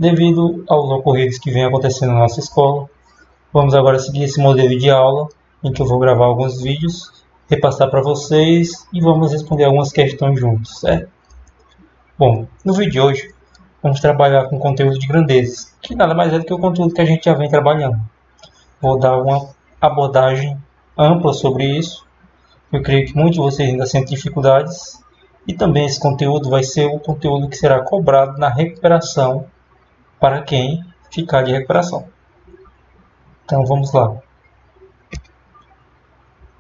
Devido aos ocorridos que vem acontecendo na nossa escola, vamos agora seguir esse modelo de aula em que eu vou gravar alguns vídeos, repassar para vocês e vamos responder algumas questões juntos, certo? Bom, no vídeo de hoje vamos trabalhar com conteúdo de grandezas, que nada mais é do que o conteúdo que a gente já vem trabalhando. Vou dar uma abordagem ampla sobre isso. Eu creio que muitos de vocês ainda sentem dificuldades e também esse conteúdo vai ser o conteúdo que será cobrado na recuperação para quem ficar de recuperação. Então vamos lá.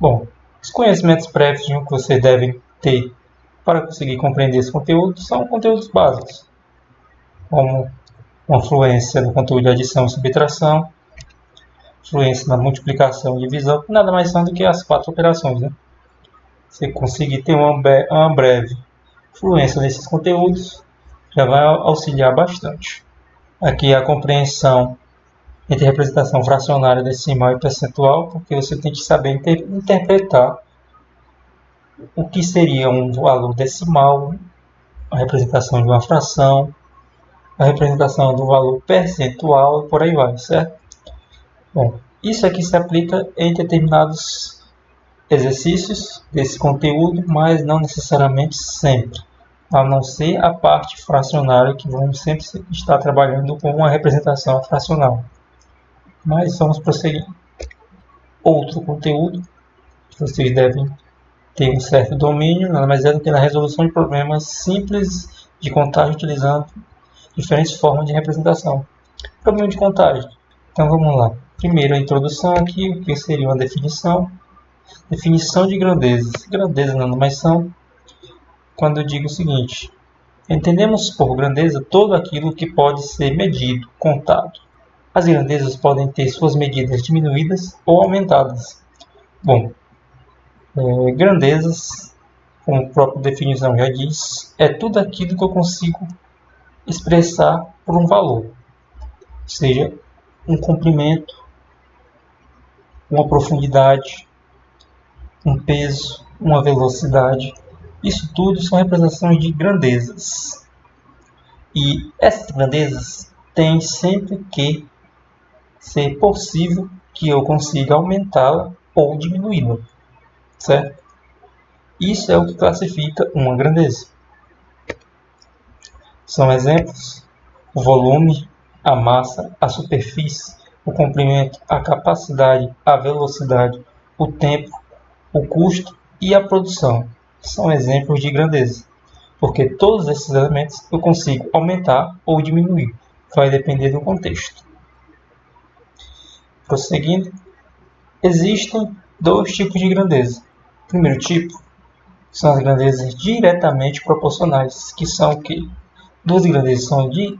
Bom, os conhecimentos prévios que vocês devem ter para conseguir compreender esse conteúdo são conteúdos básicos, como uma fluência no conteúdo de adição e subtração, fluência na multiplicação e divisão, que nada mais são do que as 4 operações, né? Você conseguir ter uma breve fluência nesses conteúdos já vai auxiliar bastante. Aqui a compreensão entre representação fracionária, decimal e percentual, porque você tem que saber interpretar o que seria um valor decimal, a representação de uma fração, a representação do valor percentual e por aí vai, certo? Bom, isso aqui se aplica em determinados exercícios desse conteúdo, mas não necessariamente sempre, a não ser a parte fracionária, que vamos sempre estar trabalhando com uma representação fracional. Mas vamos prosseguir. Outro conteúdo que vocês devem ter um certo domínio, nada mais é do que na resolução de problemas simples de contagem utilizando diferentes formas de representação. Problema de contagem. Então vamos lá. Primeiro a introdução aqui, o que seria uma definição. Definição de grandezas. Grandezas nada mais são quando eu digo o seguinte: entendemos por grandeza todo aquilo que pode ser medido, contado. As grandezas podem ter suas medidas diminuídas ou aumentadas. Bom, grandezas, como a própria definição já diz, é tudo aquilo que eu consigo expressar por um valor, seja um comprimento, uma profundidade, um peso, uma velocidade. Isso tudo são representações de grandezas. E essas grandezas têm sempre que ser possível que eu consiga aumentá-la ou diminuí-la, certo? Isso é o que classifica uma grandeza. São exemplos: o volume, a massa, a superfície, o comprimento, a capacidade, a velocidade, o tempo, o custo e a produção. São exemplos de grandeza, porque todos esses elementos eu consigo aumentar ou diminuir. Vai depender do contexto. Prosseguindo, existem 2 tipos de grandeza. O primeiro tipo são as grandezas diretamente proporcionais, que são o quê? 2 grandezas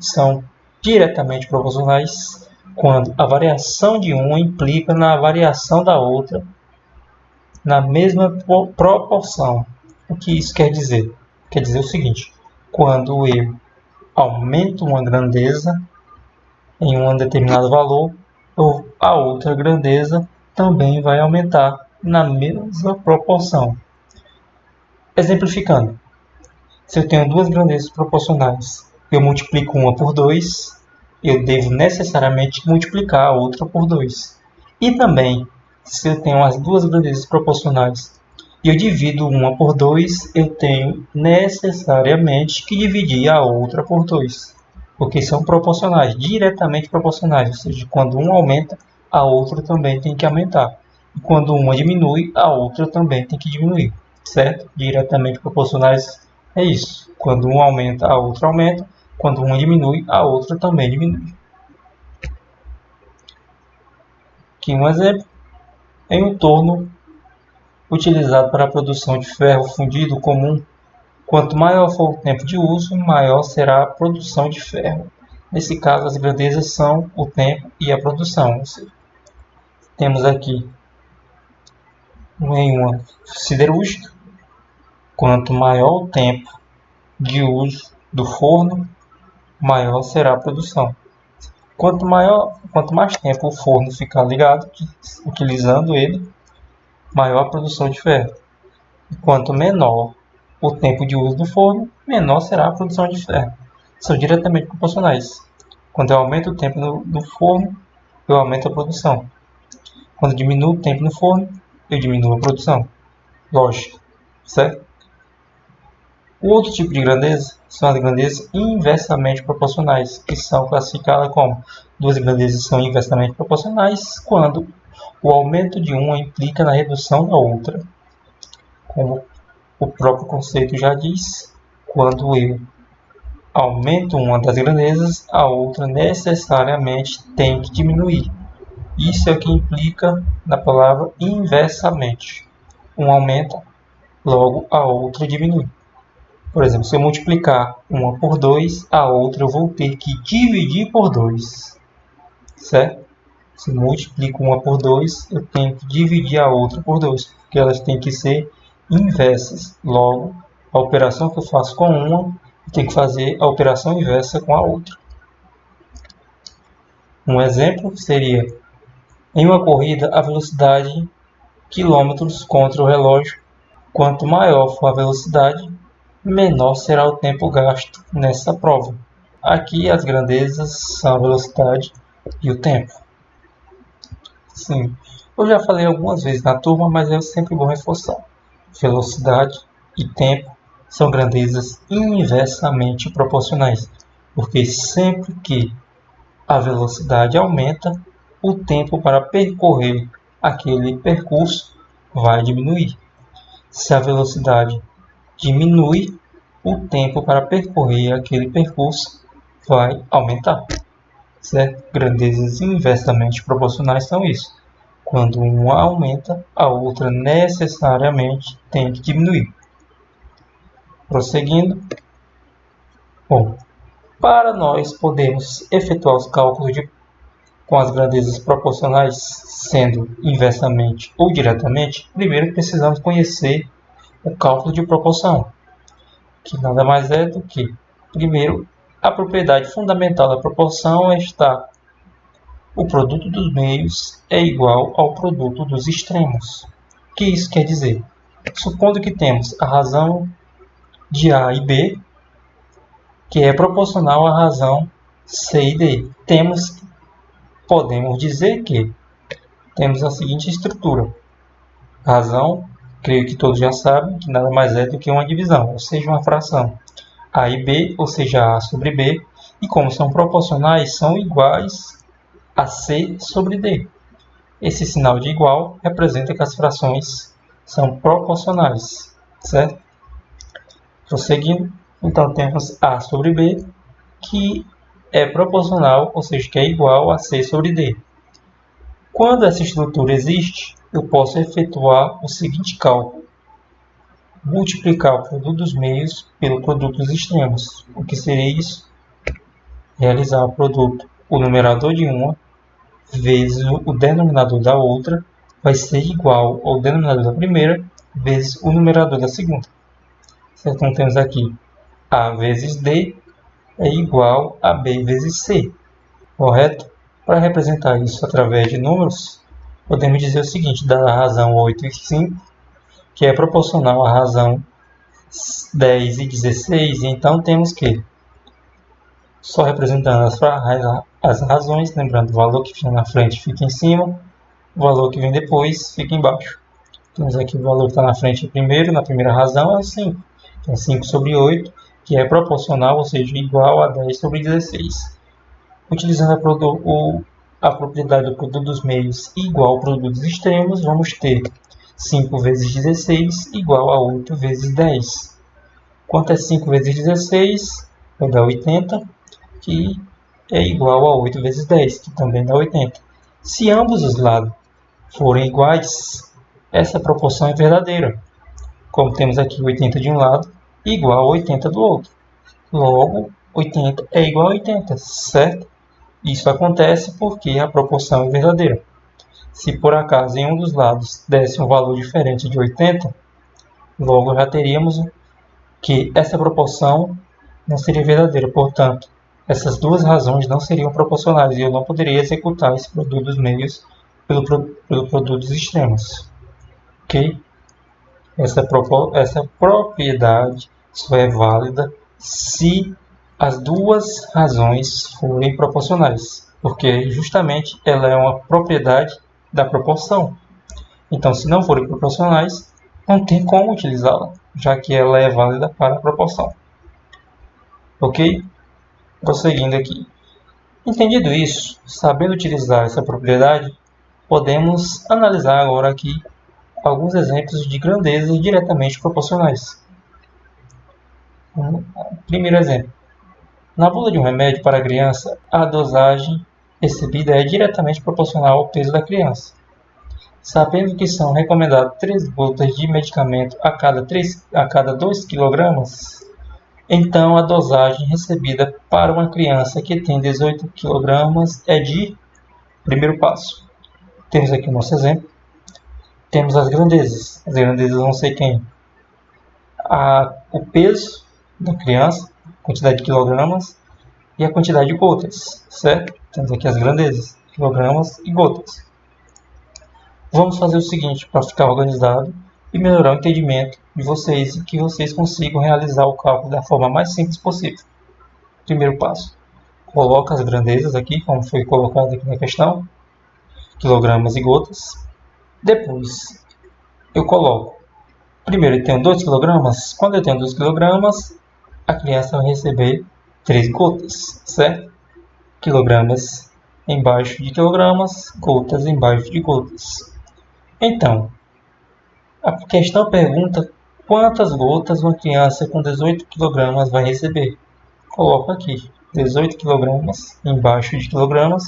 são diretamente proporcionais quando a variação de uma implica na variação da outra na mesma proporção. O que isso quer dizer? Quer dizer o seguinte: quando eu aumento uma grandeza em um determinado valor, a outra grandeza também vai aumentar na mesma proporção. Exemplificando, se eu tenho 2 grandezas proporcionais, eu multiplico uma por 2, eu devo necessariamente multiplicar a outra por 2. E também, se eu tenho as 2 grandezas proporcionais e eu divido uma por 2, eu tenho necessariamente que dividir a outra por 2. Porque são proporcionais, diretamente proporcionais, ou seja, quando uma aumenta, a outra também tem que aumentar. E quando uma diminui, a outra também tem que diminuir, certo? Diretamente proporcionais é isso. Quando uma aumenta, a outra aumenta. Quando uma diminui, a outra também diminui. Aqui um exemplo. Em um torno utilizado para a produção de ferro fundido comum, quanto maior for o tempo de uso, maior será a produção de ferro. Nesse caso, as grandezas são o tempo e a produção. Ou seja, temos aqui em uma siderúrgica, quanto maior o tempo de uso do forno, maior será a produção. Quanto mais tempo o forno ficar ligado, utilizando ele, maior a produção de ferro. E quanto menor o tempo de uso do forno, menor será a produção de ferro. São diretamente proporcionais. Quando eu aumento o tempo no forno, eu aumento a produção. Quando eu diminuo o tempo no forno, eu diminuo a produção. Lógico, certo? O outro tipo de grandeza são as grandezas inversamente proporcionais, que são classificadas como duas grandezas são inversamente proporcionais quando o aumento de uma implica na redução da outra. Como o próprio conceito já diz, quando eu aumento uma das grandezas, a outra necessariamente tem que diminuir. Isso é o que implica na palavra inversamente. Um aumenta, logo a outra diminui. Por exemplo, se eu multiplicar uma por 2, a outra eu vou ter que dividir por 2. Certo? Se eu multiplico uma por 2, eu tenho que dividir a outra por 2, porque elas têm que ser inversas. Logo, a operação que eu faço com uma, eu tenho que fazer a operação inversa com a outra. Um exemplo seria, em uma corrida, a velocidade quilômetros contra o relógio. Quanto maior for a velocidade, menor será o tempo gasto nessa prova. Aqui as grandezas são a velocidade e o tempo. Sim, eu já falei algumas vezes na turma, mas é sempre bom reforçar. Velocidade e tempo são grandezas inversamente proporcionais, porque sempre que a velocidade aumenta, o tempo para percorrer aquele percurso vai diminuir. Se a velocidade diminui, o tempo para percorrer aquele percurso vai aumentar. Certo? Grandezas inversamente proporcionais são isso. Quando uma aumenta, a outra necessariamente tem que diminuir. Prosseguindo. Bom, para nós podermos efetuar os cálculos com as grandezas proporcionais, sendo inversamente ou diretamente, primeiro precisamos conhecer o cálculo de proporção, que nada mais é do que, primeiro, a propriedade fundamental da proporção está: o produto dos meios é igual ao produto dos extremos. O que isso quer dizer? Supondo que temos a razão de A e B, que é proporcional à razão C e D. Podemos dizer que temos a seguinte estrutura. Razão, creio que todos já sabem, que nada mais é do que uma divisão, ou seja, uma fração. A e B, ou seja, A sobre B, e como são proporcionais, são iguais a C sobre D. Esse sinal de igual representa que as frações são proporcionais, certo? Prosseguindo, então temos A sobre B, que é proporcional, ou seja, que é igual a C sobre D. Quando essa estrutura existe, eu posso efetuar o seguinte cálculo: multiplicar o produto dos meios pelo produto dos extremos. O que seria isso? Realizar o produto, o numerador de uma vezes o denominador da outra vai ser igual ao denominador da primeira vezes o numerador da segunda. Certo? Então temos aqui A vezes D é igual a B vezes C. Correto? Para representar isso através de números, podemos dizer o seguinte: dada a razão 8 e 5, que é proporcional à razão 10 e 16, então temos que, só representando as razões, lembrando o valor que fica na frente fica em cima, o valor que vem depois fica embaixo. Temos aqui o valor que está na frente primeiro, na primeira razão é o 5. Então 5 sobre 8, que é proporcional, ou seja, igual a 10 sobre 16. Utilizando a propriedade do produto dos meios igual ao produto dos extremos, vamos ter 5 vezes 16 igual a 8 vezes 10. Quanto é 5 vezes 16? Vai dar 80, que é igual a 8 vezes 10, que também dá 80. Se ambos os lados forem iguais, essa proporção é verdadeira. Como temos aqui 80 de um lado igual a 80 do outro. Logo, 80 é igual a 80, certo? Isso acontece porque a proporção é verdadeira. Se por acaso em um dos lados desse um valor diferente de 80, logo já teríamos que essa proporção não seria verdadeira. Portanto, essas duas razões não seriam proporcionais e eu não poderia executar esse produto dos meios pelo produto dos extremos. Ok? Essa propriedade só é válida se as duas razões forem proporcionais, porque justamente ela é uma propriedade da proporção. Então, se não forem proporcionais, não tem como utilizá-la, já que ela é válida para a proporção. Ok? Prosseguindo aqui. Entendido isso, sabendo utilizar essa propriedade, podemos analisar agora aqui alguns exemplos de grandezas diretamente proporcionais. Primeiro exemplo. Na bula de um remédio para criança, a dosagem recebida é diretamente proporcional ao peso da criança. Sabendo que são recomendadas 3 gotas de medicamento a cada 2 kg, então a dosagem recebida para uma criança que tem 18 kg é de... Primeiro passo. Temos aqui o nosso exemplo. Temos as grandezas. As grandezas vão ser quem? O peso da criança, quantidade de quilogramas, e a quantidade de gotas, certo? Temos aqui as grandezas, quilogramas e gotas. Vamos fazer o seguinte para ficar organizado e melhorar o entendimento de vocês e que vocês consigam realizar o cálculo da forma mais simples possível. Primeiro passo, coloca as grandezas aqui, como foi colocado aqui na questão, quilogramas e gotas. Depois, eu coloco, primeiro eu tenho 2 kg, quando eu tenho 2 kg, a criança vai receber 3 gotas, certo? Quilogramas embaixo de quilogramas, gotas embaixo de gotas. Então, a questão pergunta quantas gotas uma criança com 18 kg vai receber. Coloco aqui 18 kg embaixo de quilogramas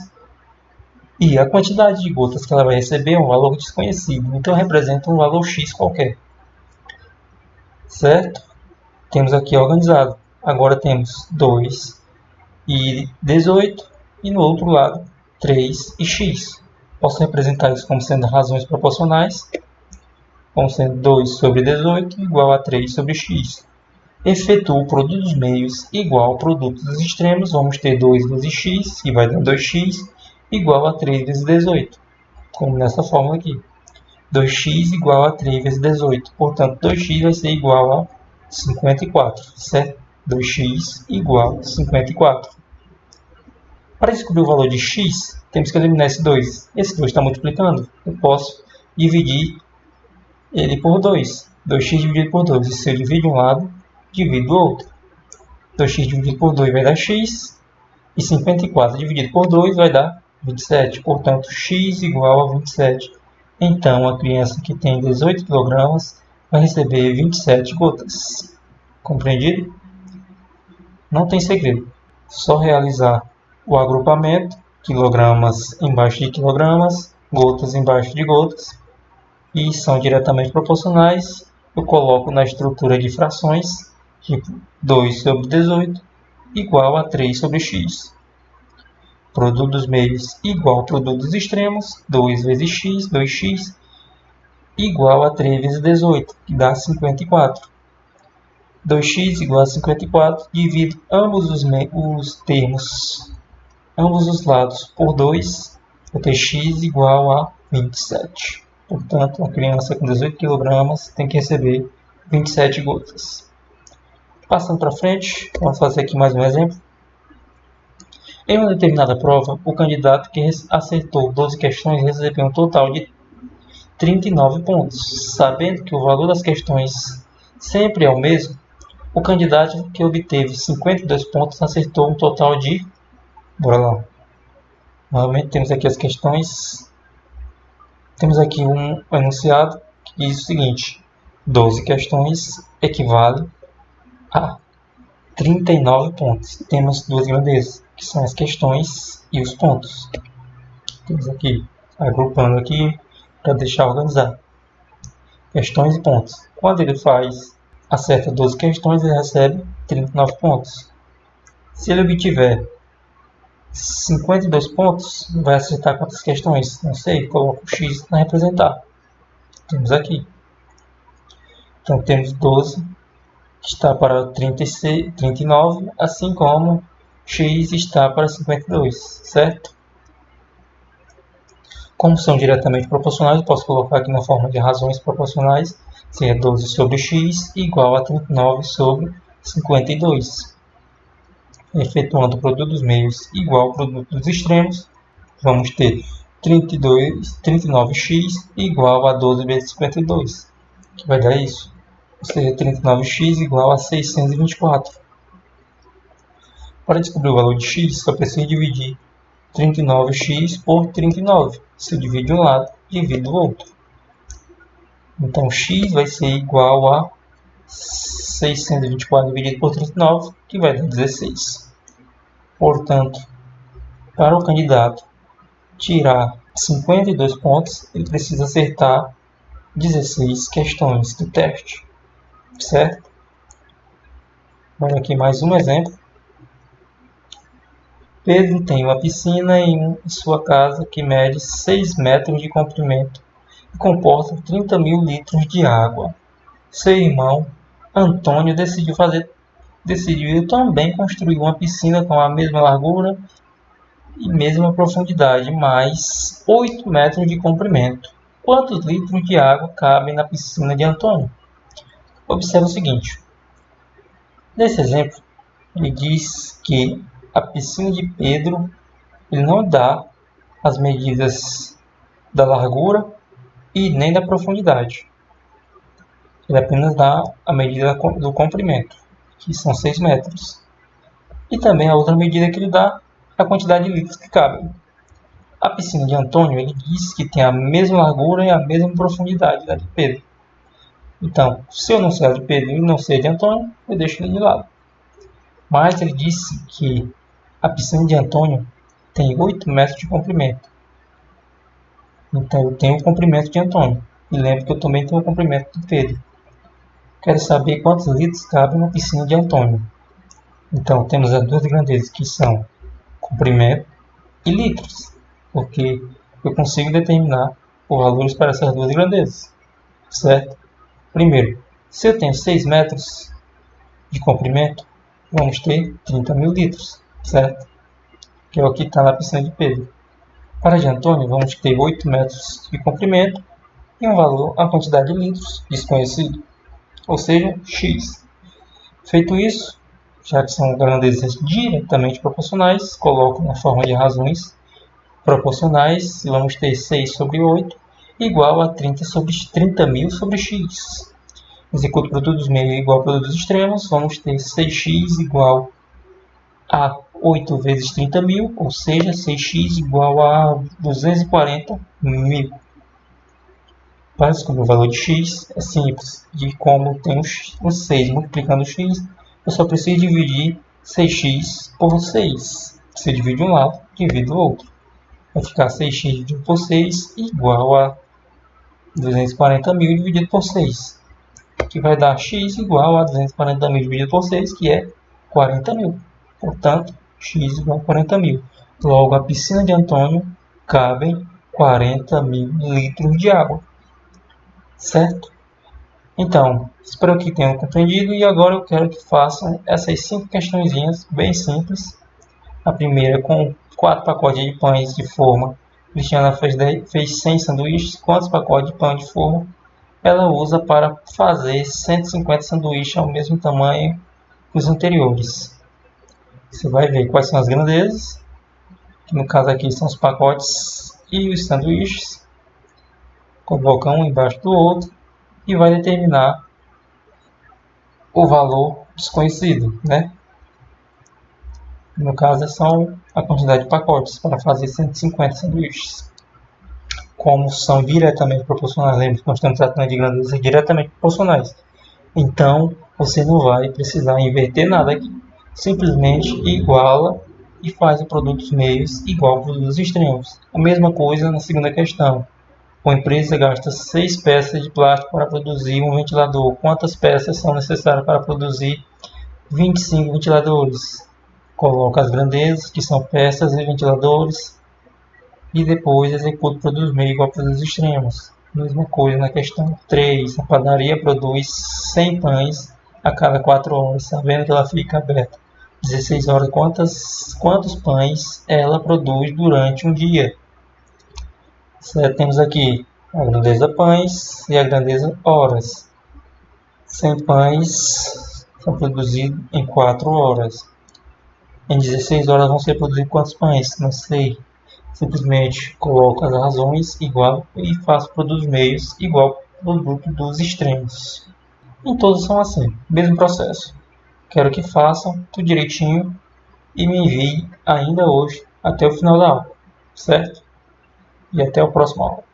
e a quantidade de gotas que ela vai receber é um valor desconhecido, então representa um valor X qualquer. Certo? Temos aqui organizado. Agora temos 2 e 18 e no outro lado 3 e x. Posso representar isso como sendo razões proporcionais, como sendo 2 sobre 18 igual a 3 sobre x. Efetuo o produto dos meios igual ao produto dos extremos, vamos ter 2 vezes x, que vai dar 2x, igual a 3 vezes 18, como nessa fórmula aqui. 2x igual a 3 vezes 18, portanto 2x vai ser igual a 54, certo? 2x igual a 54. Para descobrir o valor de x, temos que eliminar esse 2. Esse 2 está multiplicando, eu posso dividir ele por 2. 2x dividido por 2. E se eu divido um lado, divido o outro. 2x dividido por 2 vai dar x. E 54 dividido por 2 vai dar 27. Portanto, x igual a 27. Então, a criança que tem 18 kg vai receber 27 gotas. Compreendido? Não tem segredo. Só realizar o agrupamento, quilogramas embaixo de quilogramas, gotas embaixo de gotas, e são diretamente proporcionais. Eu coloco na estrutura de frações, tipo 2 sobre 18 igual a 3 sobre x. Produto dos meios igual ao produto dos extremos, 2 vezes x, 2x, igual a 3 vezes 18, que dá 54. 2x igual a 54, divido ambos os termos, ambos os lados por 2, vou ter x igual a 27. Portanto, a criança com 18 kg tem que receber 27 gotas. Passando para frente, vamos fazer aqui mais um exemplo. Em uma determinada prova, o candidato que acertou 12 questões recebeu um total de 39 pontos. Sabendo que o valor das questões sempre é o mesmo, o candidato que obteve 52 pontos acertou um total de... Bora lá. Novamente temos aqui as questões. Temos aqui um enunciado que diz o seguinte: 12 questões equivale a 39 pontos. Temos duas grandezas, que são as questões e os pontos. Temos aqui, agrupando aqui, para deixar organizado. Questões e pontos. Quando ele acerta 12 questões, ele recebe 39 pontos. Se ele obtiver 52 pontos, vai acertar quantas questões? Não sei, coloco o X na representar. Temos aqui. Então temos 12, que está para 39, assim como X está para 52, certo? Como são diretamente proporcionais, eu posso colocar aqui na forma de razões proporcionais, seria 12 sobre x igual a 39 sobre 52. efetuando o produto dos meios igual ao produto dos extremos, vamos ter 39x igual a 12 vezes 52, que vai dar isso. Ou seja, 39x igual a 624. Para descobrir o valor de x, só preciso dividir 39x por 39. Se eu dividir um lado, divido o outro. Então, x vai ser igual a 624 dividido por 39, que vai dar 16. Portanto, para o candidato tirar 52 pontos, ele precisa acertar 16 questões do teste, certo? Olha aqui mais um exemplo. Pedro tem uma piscina em sua casa que mede 6 metros de comprimento e comporta 30.000 litros de água. Seu irmão, Antônio, decidiu também construir uma piscina com a mesma largura e mesma profundidade, mais 8 metros de comprimento. Quantos litros de água cabem na piscina de Antônio? Observe o seguinte. Nesse exemplo, ele diz que a piscina de Pedro, ele não dá as medidas da largura e nem da profundidade. Ele apenas dá a medida do comprimento, que são 6 metros. E também a outra medida que ele dá é a quantidade de litros que cabem. A piscina de Antônio, ele diz que tem a mesma largura e a mesma profundidade da de Pedro. Então, se eu não sei a de Pedro e não sei a de Antônio, eu deixo ele de lado. Mas ele disse que a piscina de Antônio tem 8 metros de comprimento. Então eu tenho o comprimento de Antônio. E lembro que eu também tenho o comprimento de Pedro. Quero saber quantos litros cabem na piscina de Antônio. Então temos as duas grandezas que são comprimento e litros. Porque eu consigo determinar os valores para essas duas grandezas. Certo? Primeiro, se eu tenho 6 metros de comprimento, vamos ter 30.000 litros. Certo? Que é o que está na piscina de Pedro. Para de Antônio, vamos ter 8 metros de comprimento e um valor, a quantidade de litros desconhecido, ou seja, x. Feito isso, já que são grandezas diretamente proporcionais, coloco na forma de razões proporcionais, vamos ter 6 sobre 8 igual a 30.000 sobre x. Executo o produto dos meios igual ao produto dos extremos, vamos ter 6x igual a 8 vezes 30.000, ou seja, 6x igual a 240.000. Para descobrir o valor de x, é simples. De como tem um 6 multiplicando o x, eu só preciso dividir 6x por 6. Se eu dividir um lado, divido o outro. Vai ficar 6x dividido por 6 igual a 240.000 dividido por 6. Que vai dar x igual a 240.000 dividido por 6, que é 40.000. Portanto, x igual a 40.000. Logo, a piscina de Antônio cabem 40.000 litros de água. Certo? Então, espero que tenham compreendido e agora eu quero que façam essas 5 questõezinhas bem simples. A primeira com 4 pacotes de pães de forma. Cristiana fez 100 sanduíches. Quantos pacotes de pão de forma ela usa para fazer 150 sanduíches ao mesmo tamanho que os anteriores? Você vai ver quais são as grandezas, que no caso aqui são os pacotes e os sanduíches. Coloca um embaixo do outro e vai determinar o valor desconhecido, né? No caso são a quantidade de pacotes para fazer 150 sanduíches. Como são diretamente proporcionais, lembra que nós estamos tratando de grandezas diretamente proporcionais. Então você não vai precisar inverter nada aqui. Simplesmente iguala e faz o produto dos meios igual ao produto dos extremos. A mesma coisa na segunda questão. Uma empresa gasta 6 peças de plástico para produzir um ventilador. Quantas peças são necessárias para produzir 25 ventiladores? Coloca as grandezas, que são peças e ventiladores, e depois executa o produto meio igual ao produto extremos. Mesma coisa na questão 3. A padaria produz 100 pães a cada 4 horas, sabendo que ela fica aberta 16 horas. Quantos pães ela produz durante um dia? Certo? Temos aqui a grandeza pães e a grandeza horas. 100 pães são produzidos em 4 horas. Em 16 horas vão ser produzidos quantos pães? Não sei. Simplesmente coloco as razões igual e faço produtos meios igual produto dos extremos. Em todos são assim, mesmo processo. Quero que façam tudo direitinho e me enviem ainda hoje até o final da aula, certo? E até o próximo aula.